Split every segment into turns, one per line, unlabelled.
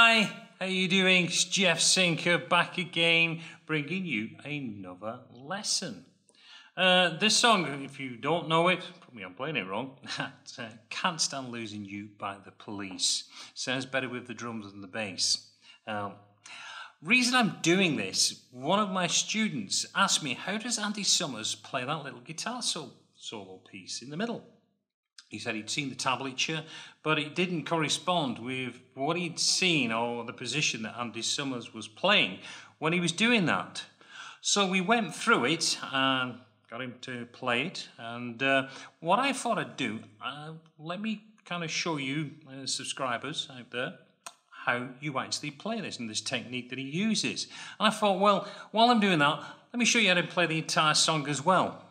Hi, how you doing? It's Jeff Sinker back again, bringing you another lesson. This song, if you don't know it, probably I'm playing it wrong, Can't Stand Losing You by the Police. Sounds better with the drums than the bass. Reason I'm doing this, one of my students asked me, how does Andy Summers play that little guitar solo piece in the middle? He said he'd seen the tablature, but it didn't correspond with what he'd seen or the position that Andy Summers was playing when he was doing that. So we went through it and got him to play it. And what I thought I'd do, let me kind of show you, subscribers out there, how you actually play this and this technique that he uses. And I thought, well, while I'm doing that, let me show you how to play the entire song as well.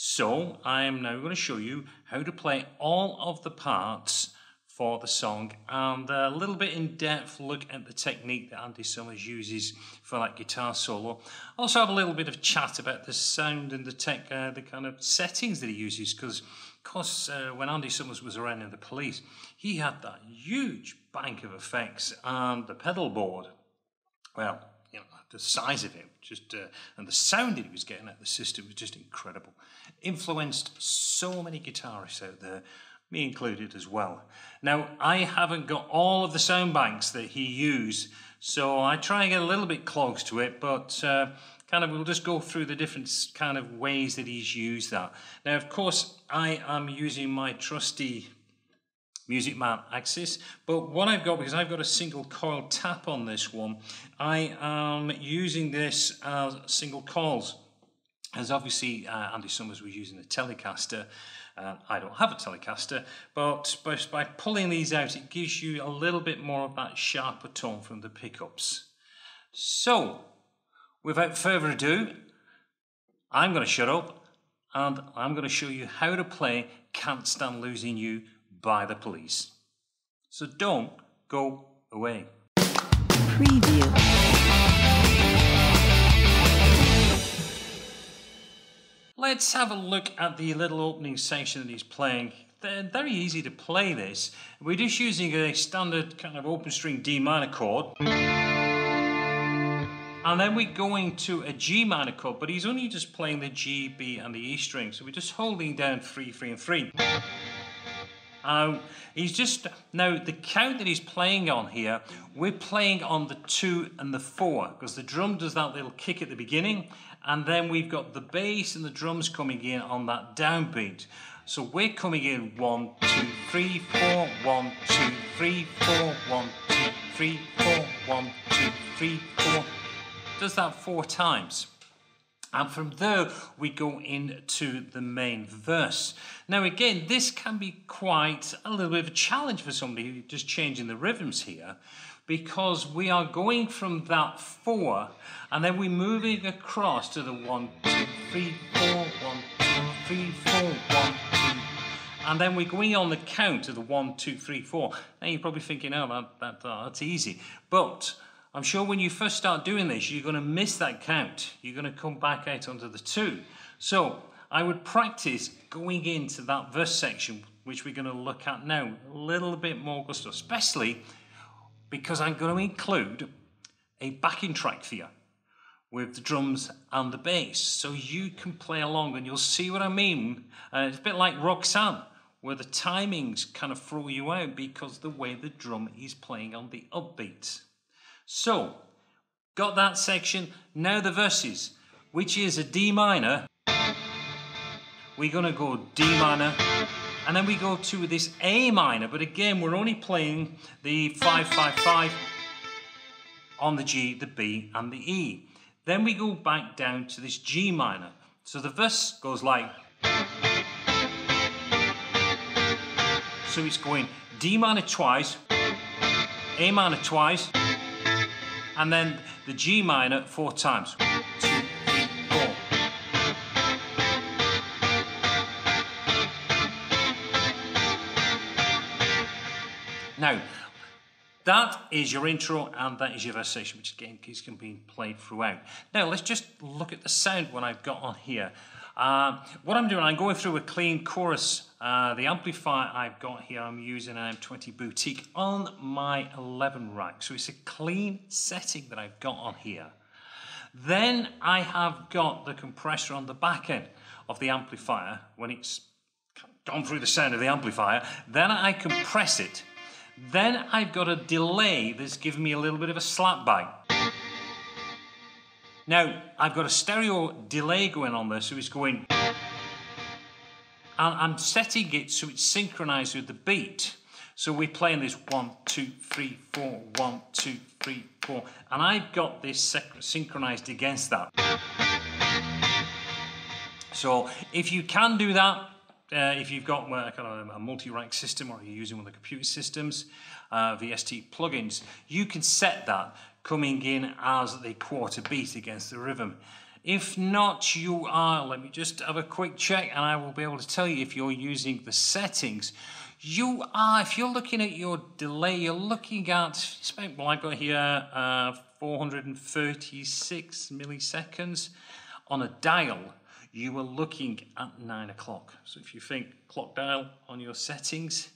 So I am now going to show you how to play all of the parts for the song and a little bit in depth look at the technique that Andy Summers uses for that guitar solo. Also have a little bit of chat about the sound and the kind of settings that he uses, because of course when Andy Summers was around in the Police, he had that huge bank of effects and the pedal board. Well, you know, the size of it, and the sound that he was getting out of the system was just incredible. Influenced so many guitarists out there, me included as well. Now, I haven't got all of the sound banks that he used, so I try and get a little bit close to it, but we'll just go through the different kind of ways that he's used that. Now, of course, I am using my trusty Music Man axis, but what I've got, because I've got a single coil tap on this one, I am using this as single coils, as obviously Andy Summers was using a Telecaster. I don't have a Telecaster, but by pulling these out, it gives you a little bit more of that sharper tone from the pickups. So, without further ado, I'm going to shut up and I'm going to show you how to play Can't Stand Losing You by the Police. So don't go away.
Preview.
Let's have a look at the little opening section that he's playing. They're very easy to play this. We're just using a standard kind of open string D minor chord. And then we're going to a G minor chord, but he's only just playing the G, B and the E string. So we're just holding down 3, 3 and 3. Now the count that he's playing on here, we're playing on the 2 and the 4, because the drum does that little kick at the beginning, and then we've got the bass and the drums coming in on that downbeat. So we're coming in 1, 2, 3, 4, 1, 2, 3, 4, 1, 2, 3, 4, 1, 2, 3, 4. Does that 4 times. And from there, we go into the main verse. Now again, this can be quite a little bit of a challenge for somebody just changing the rhythms here, because we are going from that 4, and then we're moving across to the 1, 2, 3, 4, 1, 2, 3, 4, 1, 2. And then we're going on the count to the 1, 2, 3, 4. Now you're probably thinking, oh, that's easy. But I'm sure when you first start doing this, you're going to miss that count. You're going to come back out onto the 2. So I would practice going into that verse section, which we're going to look at now, a little bit more gusto, especially because I'm going to include a backing track for you with the drums and the bass, so you can play along and you'll see what I mean. It's a bit like Roxanne, where the timings kind of throw you out because the way the drum is playing on the upbeat. So, got that section. Now the verses, which is a D minor. We're going to go D minor, and then we go to this A minor, but again, we're only playing the 5, 5, 5 on the G, the B, and the E. Then we go back down to this G minor. So the verse goes like, so it's going D minor twice, A minor twice, and then the G minor 4 times. 1, 2, 3, 4. Now, that is your intro and that is your verse section, which again is going to be played throughout. Now, let's just look at the sound what I've got on here. What I'm doing, I'm going through a clean chorus. The amplifier I've got here, I'm using an M20 Boutique on my 11 rack. So it's a clean setting that I've got on here. Then I have got the compressor on the back end of the amplifier. When it's gone through the sound of the amplifier, then I compress it. Then I've got a delay that's giving me a little bit of a slapback. Now, I've got a stereo delay going on there, so it's going... And I'm setting it so it's synchronized with the beat. So we're playing this 1, 2, 3, 4, 1, 2, 3, 4. And I've got this synchronized against that. So if you can do that, if you've got kind of a multi-rack system or you're using one of the computer systems, VST plugins, you can set that coming in as the quarter beat against the rhythm. If not, you are, let me just have a quick check and I will be able to tell you if you're using the settings. You are, if you're looking at your delay, you're looking at, well, I've got here 436 milliseconds on a dial. You are looking at 9 o'clock. So if you think clock dial on your settings,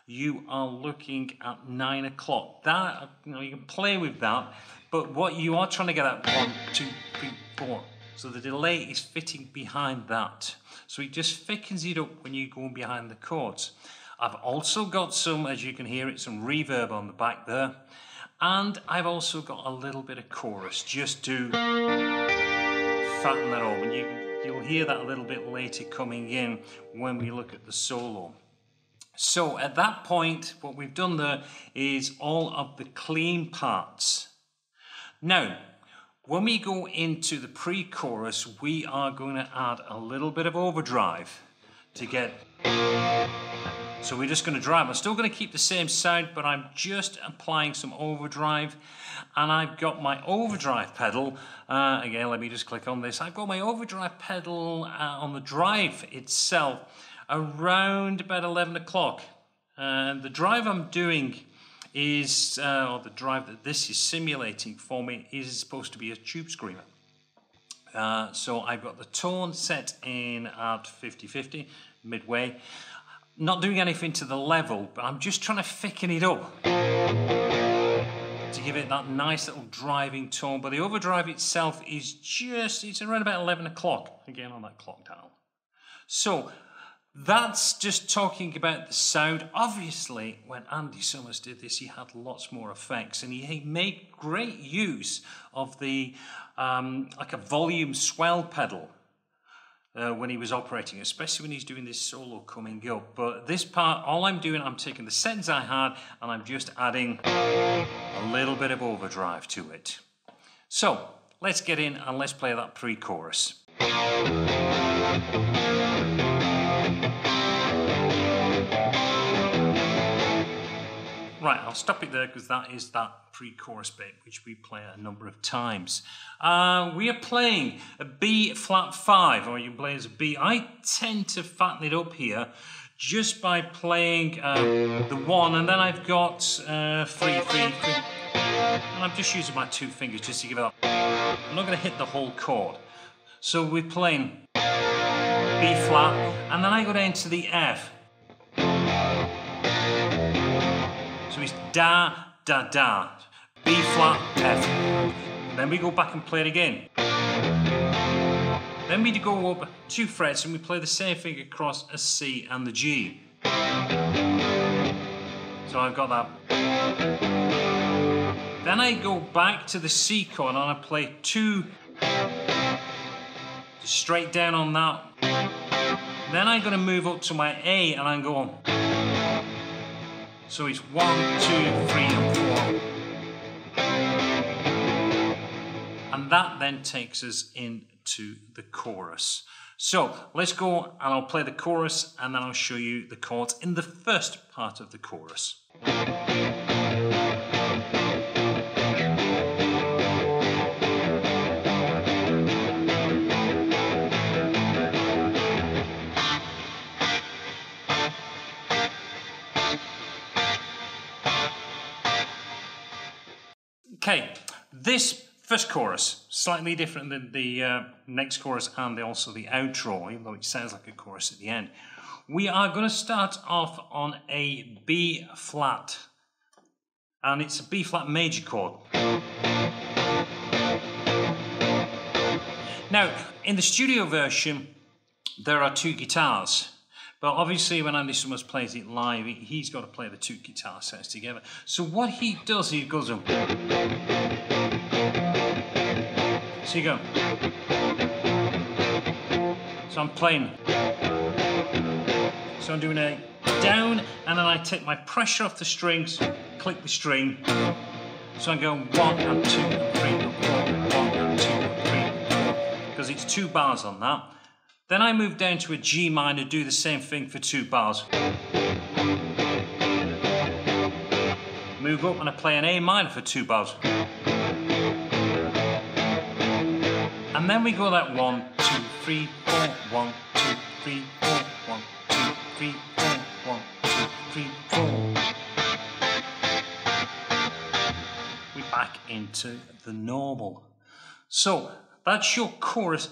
you are looking at 9 o'clock. That, you can play with that, but what you are trying to get at 1, 2, 3, 4. So the delay is fitting behind that. So it just thickens it up when you go behind the chords. I've also got some, as you can hear it, some reverb on the back there. And I've also got a little bit of chorus just to fatten that up. And you'll hear that a little bit later coming in when we look at the solo. So at that point, what we've done there is all of the clean parts. Now, when we go into the pre-chorus, we are going to add a little bit of overdrive to get... So we're just going to drive. I'm still going to keep the same sound, but I'm just applying some overdrive. And I've got my overdrive pedal. Again, let me just click on this. I've got my overdrive pedal on the drive itself around about 11 o'clock. And the drive I'm doing is, or the drive that this is simulating for me, is supposed to be a tube screamer. So I've got the tone set in at 50-50, midway. Not doing anything to the level, but I'm just trying to thicken it up to give it that nice little driving tone. But the overdrive itself is just, it's around about 11 o'clock, again on that clock dial. So that's just talking about the sound. Obviously, when Andy Summers did this, he had lots more effects, and he made great use of the, like a volume swell pedal. When he was operating, especially when he's doing this solo coming up. But this part, all I'm doing, I'm taking the settings I had and I'm just adding a little bit of overdrive to it. So let's get in and let's play that pre-chorus. Right, I'll stop it there because that is that pre-chorus bit which we play a number of times. We are playing a B flat 5, or you can play as a B. I tend to fatten it up here just by playing the 1, and then I've got 3, 3, 3, and I'm just using my 2 fingers just to give it up. I'm not going to hit the whole chord. So we're playing B flat, and then I go down to the F. So it's da, da, da, B flat, F. Then we go back and play it again. Then we go up 2 frets and we play the same thing across a C and the G. So I've got that. Then I go back to the C chord and I play 2 straight down on that. Then I'm going to move up to my A and I'm going. So it's 1, 2, 3, and 4. And that then takes us into the chorus. So let's go and I'll play the chorus and then I'll show you the chords in the first part of the chorus. Okay, this First chorus, slightly different than the next chorus and also the outro, even though it sounds like a chorus at the end. We are going to start off on a B flat, and it's a B flat major chord. Now, in the studio version, there are two guitars, but obviously when Andy Summers plays it live, he's got to play the two guitar sets together. So what he does, he goes on. So you go. So I'm playing. So I'm doing a down, and then I take my pressure off the strings, click the string. So I'm going 1 and 2 and 3 and 4, 1 and 2 and 3 and 4, because it's 2 bars on that. Then I move down to a G minor, do the same thing for 2 bars. Move up and I play an A minor for 2 bars. And then we go that 1, 2, 3, 4, 1, 2, 3, 4, 1, 2, 3, 4, 1, 2, 3, 4. We're back into the normal. So that's your chorus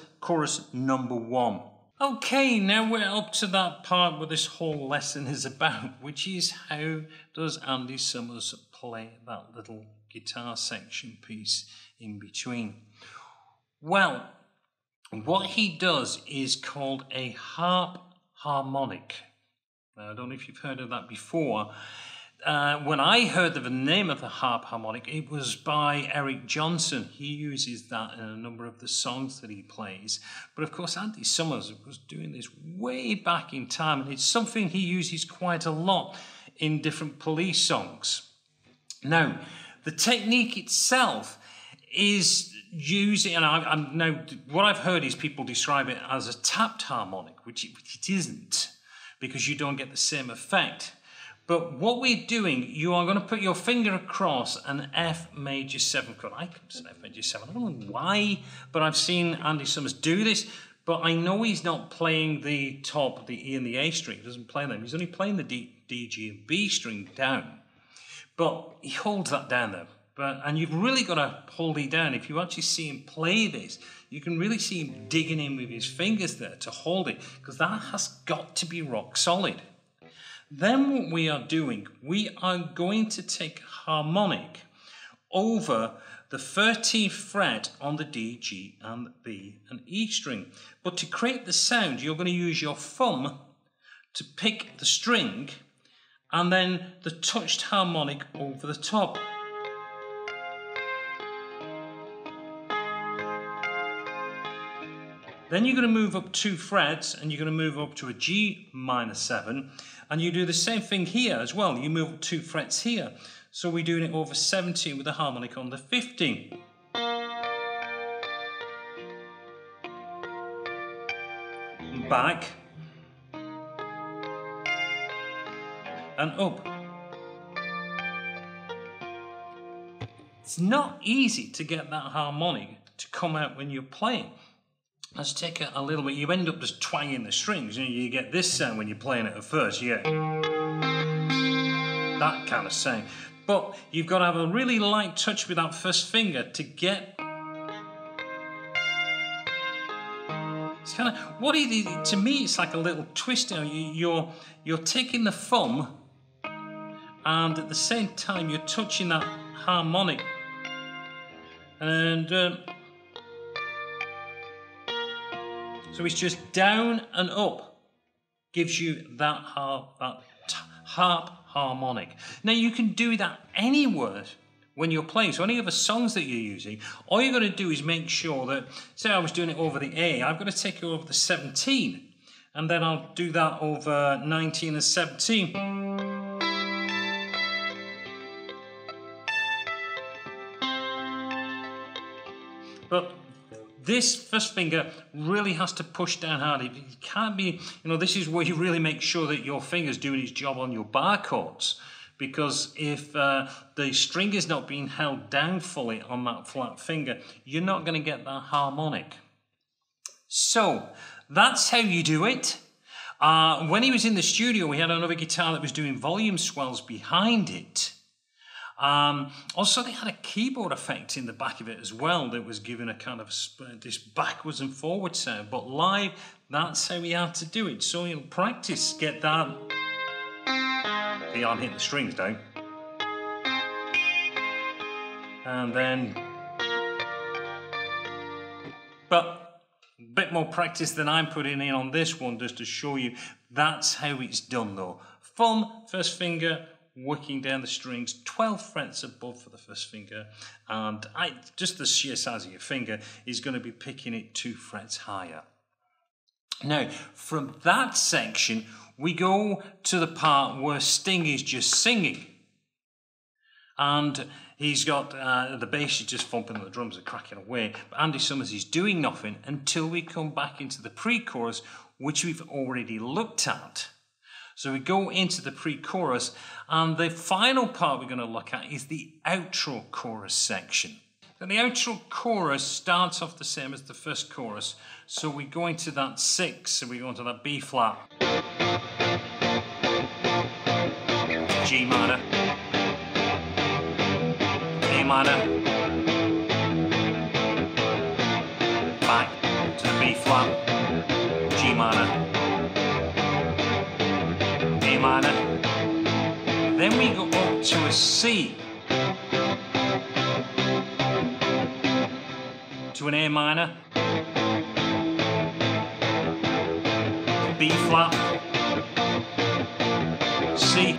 number 1. Okay, now we're up to that part where this whole lesson is about, which is how does Andy Summers play that little guitar section piece in between. Well, what he does is called a harp harmonic. Now, I don't know if you've heard of that before. When I heard of the name of the harp harmonic, it was by Eric Johnson. He uses that in a number of the songs that he plays. But of course, Andy Summers was doing this way back in time, and it's something he uses quite a lot in different Police songs. Now, the technique itself is using, and now what I've heard is people describe it as a tapped harmonic, which it isn't, because you don't get the same effect. But what we're doing, you are going to put your finger across an F major 7 chord. I it's an F major 7. I don't know why, but I've seen Andy Summers do this. But I know he's not playing the top, the E and the A string. He doesn't play them. He's only playing the D, G, and B string down. But he holds that down there. And you've really got to hold it down. If you actually see him play this, you can really see him digging in with his fingers there to hold it, because that has got to be rock solid. Then what we are doing, we are going to take harmonic over the 13th fret on the D, G, and B and E string. But to create the sound, you're going to use your thumb to pick the string and then the touched harmonic over the top. Then you're going to move up 2 frets and you're going to move up to a G minor 7, and you do the same thing here as well. You move up 2 frets here. So we're doing it over 17 with the harmonic on the 15. Back and up. It's not easy to get that harmonic to come out when you're playing. Let's take it a little bit. You end up just twanging the strings. You get this sound when you're playing it at first. You get that kind of sound. But you've got to have a really light touch with that first finger to get. It's kind of what it is. To me, it's like a little twist. You're taking the thumb, and at the same time you're touching that harmonic, and. So it's just down and up gives you that harp harmonic. Now you can do that anywhere when you're playing. So any other songs that you're using, all you've got to do is make sure that, say I was doing it over the A, I've got to take it over the 17, and then I'll do that over 19 and 17. But this first finger really has to push down hard. It can't be, this is where you really make sure that your finger's doing its job on your bar chords. Because if the string is not being held down fully on that flat finger, you're not going to get that harmonic. So that's how you do it. When he was in the studio, we had another guitar that was doing volume swells behind it. Also, they had a keyboard effect in the back of it as well that was giving a kind of this backwards and forward sound. But live, that's how we had to do it. So you'll practice, get that. See, I'm hitting the strings down. And then, but a bit more practice than I'm putting in on this one just to show you that's how it's done though. Thumb, first finger, working down the strings, 12 frets above for the first finger, and just the sheer size of your finger is going to be picking it 2 frets higher. Now, from that section, we go to the part where Sting is just singing. And he's got the bass is just thumping and the drums are cracking away. But Andy Summers is doing nothing until we come back into the pre-chorus, which we've already looked at. So we go into the pre-chorus, and the final part we're going to look at is the outro chorus section. And the outro chorus starts off the same as the first chorus. So we go into that 6, so we go into that B flat, G minor, A minor, back to the B flat, G minor, A minor, then we go up to a C, to an A minor, B flat, C,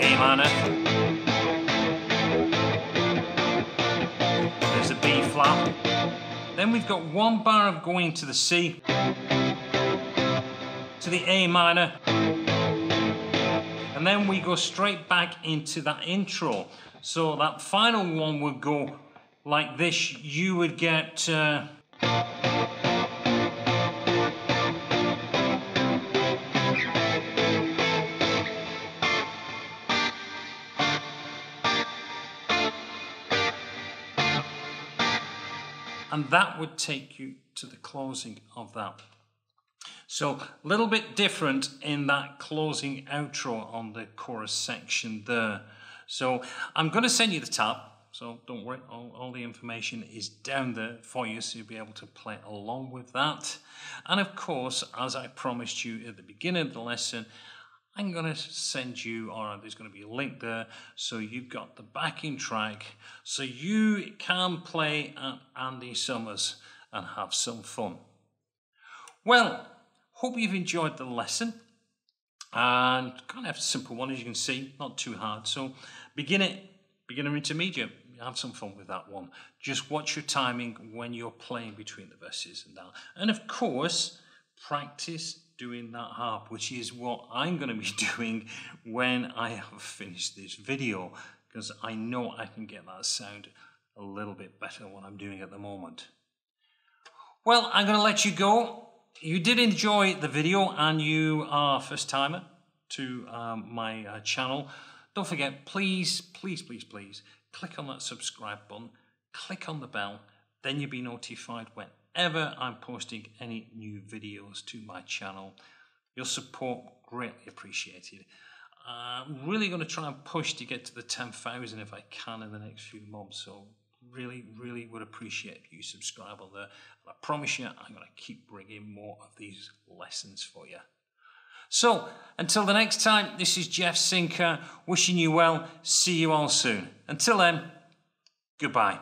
A minor, there's a B flat, then we've got one bar of going to the C, to the A minor, and then we go straight back into that intro. So that final one would go like this. You would get and that would take you to the closing of that. So a little bit different in that closing outro on the chorus section there. So I'm going to send you the tab, so don't worry, all the information is down there for you, so you'll be able to play along with that. And of course, as I promised you at the beginning of the lesson, I'm going to send you, or there's going to be a link there, so you've got the backing track, so you can play at Andy Summers and have some fun. Well, hope you've enjoyed the lesson. And kind of a simple one, as you can see, not too hard. So beginner, intermediate, have some fun with that one. Just watch your timing when you're playing between the verses and that. And of course, practice doing that harp, which is what I'm going to be doing when I have finished this video, because I know I can get that sound a little bit better than what I'm doing at the moment. Well, I'm going to let you go. You did enjoy the video and you are a first timer to my channel. Don't forget, please, please, please, please, click on that subscribe button, click on the bell, then you'll be notified whenever I'm posting any new videos to my channel. Your support, greatly appreciated. I'm really going to try and push to get to the 10,000 if I can in the next few months, so really, really would appreciate if you subscribe on there. And I promise you, I'm going to keep bringing more of these lessons for you. So, until the next time, this is Jeff Sinker, wishing you well. See you all soon. Until then, goodbye.